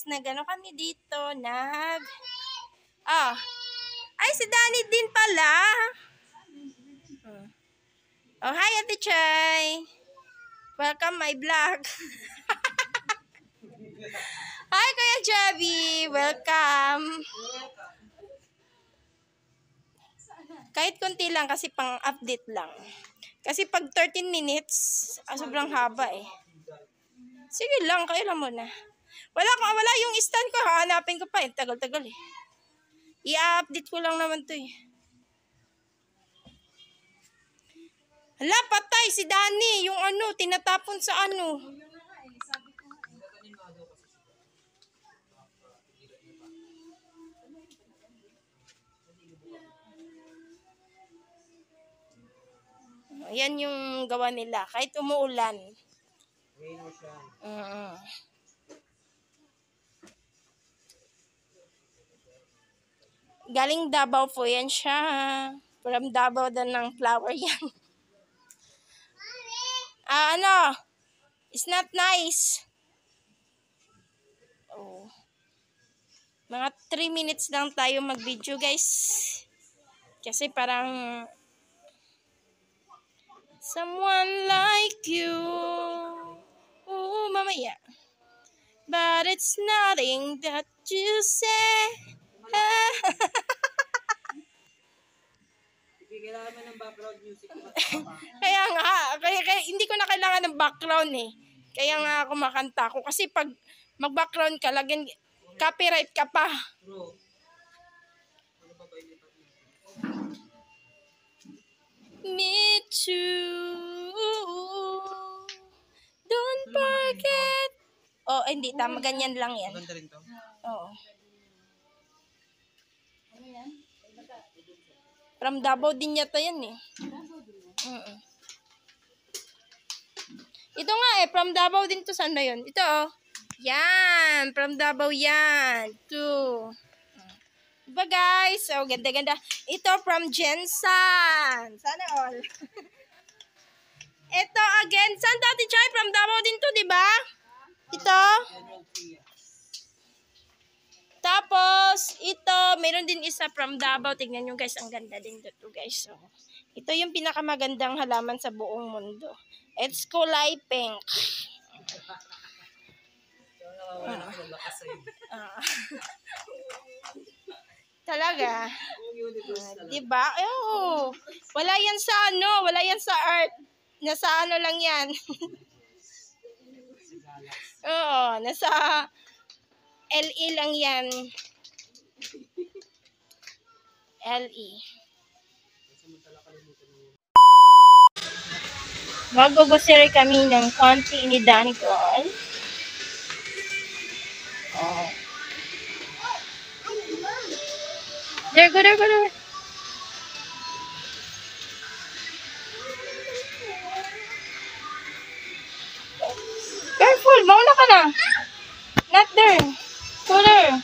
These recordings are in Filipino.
guys, nagano kami dito, Ah, ay si Danny din pala. Oh, hi Ate Chay. Welcome my vlog. Hi Kuya Javi, welcome. Kahit konti lang kasi pang-update lang. Kasi pag 13 minutes, sobrang haba eh. Sige lang, kayo lang muna. Wala yung stand ko, hahanapin ko pa eh. Tagal-tagal eh. I-update ko lang naman to eh. Hala, patay si Danny. Yung ano, tinatapon sa ano. Ayan yung gawa nila. Kahit umuulan. Galing Davao po yan siya. From Davao din ng flower yan. Ano? It's not nice. Oh. Mga 3 minutes lang tayo mag-video guys. Kasi parang someone like you. Oh, mamaya. But it's nothing that you say. Kailangan mo ng background music. Kaya hindi ko na kailangan ng background eh. Kaya nga ako makanta ko. Kasi pag mag-background ka, lagyan copyright ka pa. Bro. Me too. Don't forget. Oh, hindi. Tama. Ganyan lang yan. Maganda rin to. Oo. From Davao din yata yan eh. Ito nga eh. From Davao din to. Saan ba yun? Ito oh. Yan. From Davao yan. Ito. Diba guys? So, ganda-ganda. Ito from Jensan. Sana all. Ito again. Saan dati Chay? From Davao din to, diba? Ito. Tapos, ito. Meron din isa from Davao. Tingnan nyo guys. Ang ganda din dito guys. So, ito yung pinakamagandang halaman sa buong mundo. It's kulay pink. Talaga. Diba? Oh, wala yan sa ano, wala yan sa art. Nasa ano lang yan. Oo, nasa LE lang yan. LE. Magugusiri kami ng konti ni Danny Girl. Oh. There, go there, go there. Careful, mauna ka na. Not there. Go there.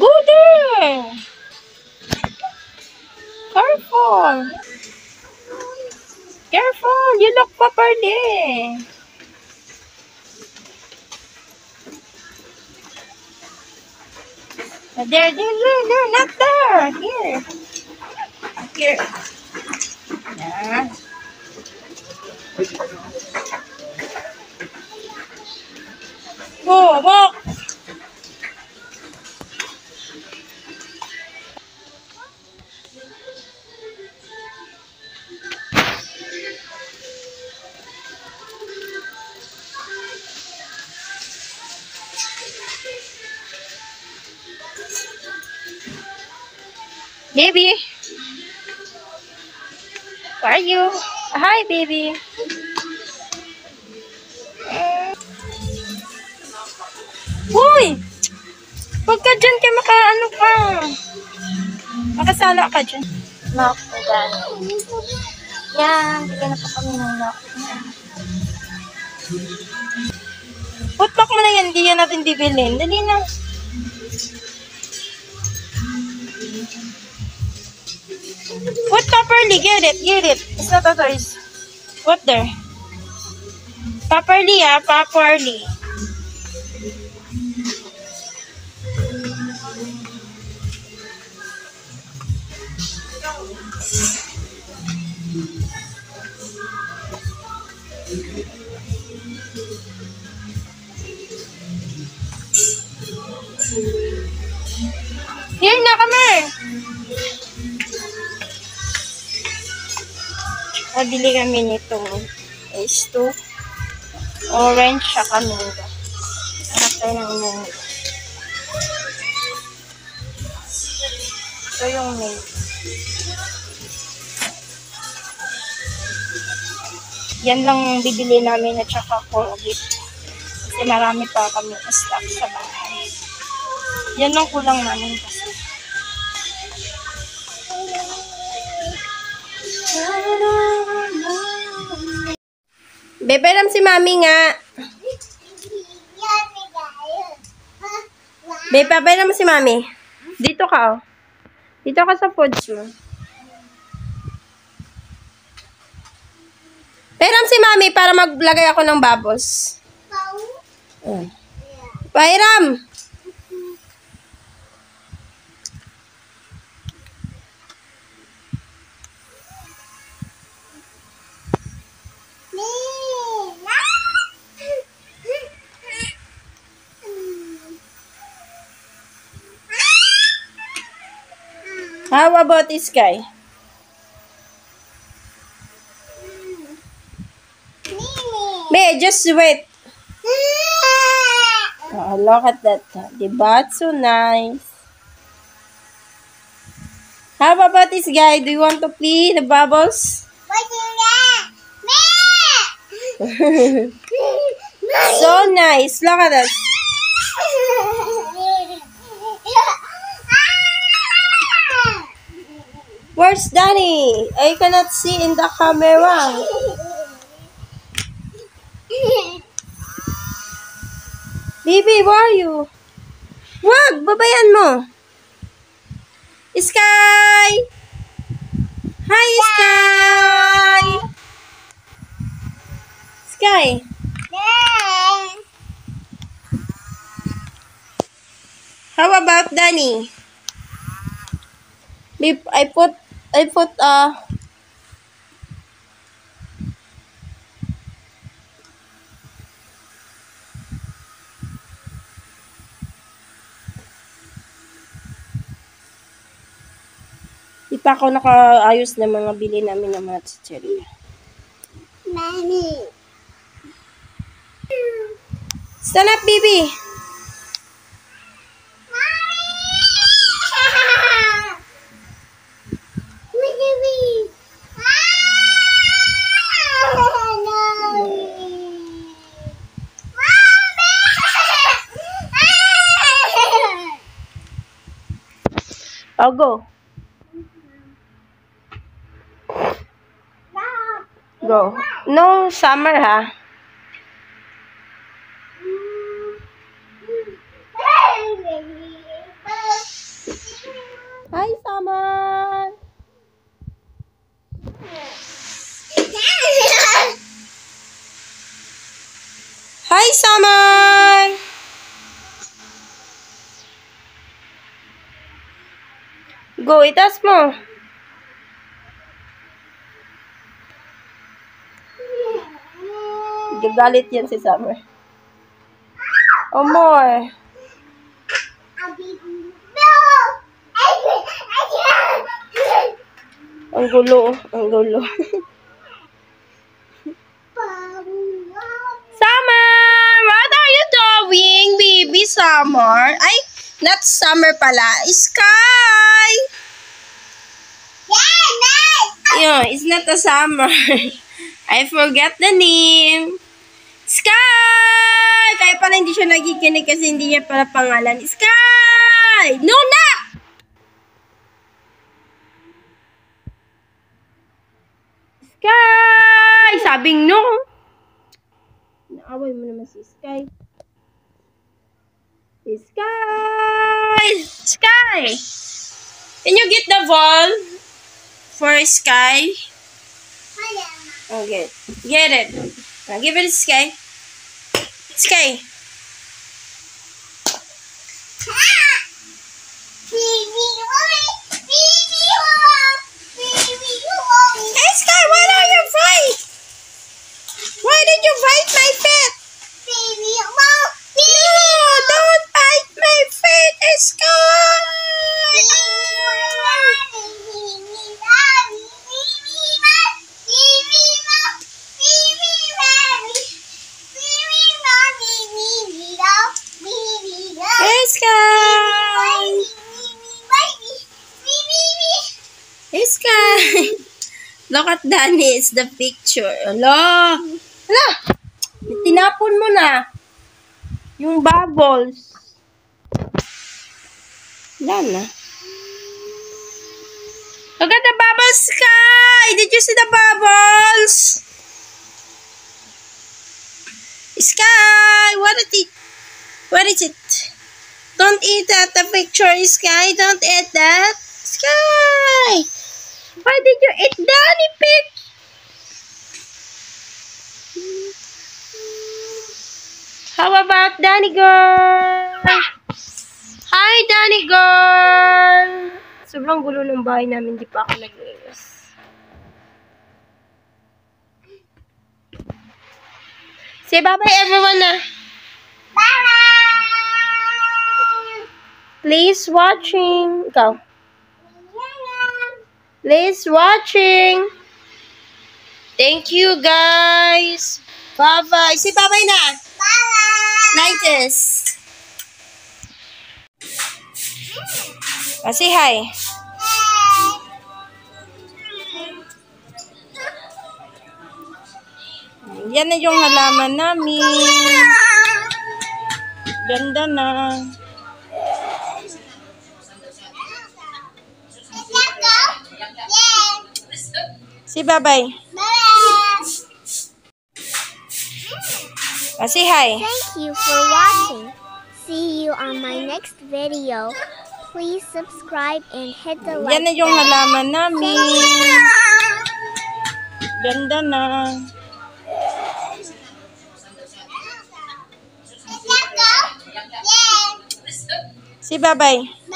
Go there. Careful. Careful, you look properly. There, not there. Here. Yeah. Walk. Baby. Where are you? Hi, baby. Uy! Huwag ka dyan kaya makaano ka. Makasala ka dyan. Lock ko dyan. Yan. Bigyan na pa kami ng lock. Putlock mo na yan. Hindi yan natin bibilin. Dali na. Put properly. Get it. It's not a toys. What there? Properly, properly. Here na kami. Nabili kami nitong S2. Orange siya mango. Sarap tayo ng mango. Ito yung mango. Yan lang bibili namin at saka Colgate. Kasi marami pa kami stock sa bahay. Yan lang kulang namin kasi. Beberam si mami nga. Beberam si mami. Dito ka, oh. Dito ka sa food room. Beberam si mami para maglagay ako ng bubbles. Bayram! How about this guy? May, just wait. Oh, look at that. Diba? It's so nice. How about this guy? Do you want to play the bubbles? So nice. Look at that. Where's Danny? I cannot see in the camera. Baby, where are you? Wag! Babayan mo! Sky! Hi, Sky! Sky! How about Danny? Babe, I put di pa ako nakaayos ng mga bili namin ng mga chicheria. Mami. Stand up, baby. I'll go. Go. No, summer, ha? Hi, Summer. Hi, Summer. Go, itas mo. Galit yan si Summer. Oh, more. Ang gulo, ang gulo. Summer, what are you doing, baby Summer? Ay, not Summer pala. Sky! Yeah, it's not a Summer. I forget the name. Sky! Kaya pala hindi siya nakikinig kasi hindi niya pala pangalan. Sky! No na! Sky! Sabing no. Naaway mo naman si Sky. Sky! Sky! Can you get the ball for Sky? Okay. Get it. Give it to Sky. Sky. Hey, Sky, why don't you fight? Why did you bite my feet? No, don't bite my feet, Sky. Hey, Sky. Hey, Sky. Look at Danny. It's the picture. Hala. Hala. Tinapon mo na. Yung bubbles. Wala na. Look at the bubbles, Sky. Did you see the bubbles? Sky. What is it? Don't eat that. The picture, Sky. Don't eat that. Sky. Why did you eat Danny pig? How about Danny girl? Hi, Danny girl! Sobrang gulo ng bahay namin, di pa ako naglinis. Say bye-bye everyone na. Bye! Please watching. Ikaw. Please watching. Thank you guys. Bye-bye. Say bye-bye na. Bye! Like this. Say hi. Yan na yung halaman namin. Ganda na. Say bye-bye. Say hi. Thank you for watching. See you on my next video. Please subscribe and hit the like Yan na yung button. halaman namin. Ganda na. Say bye-bye.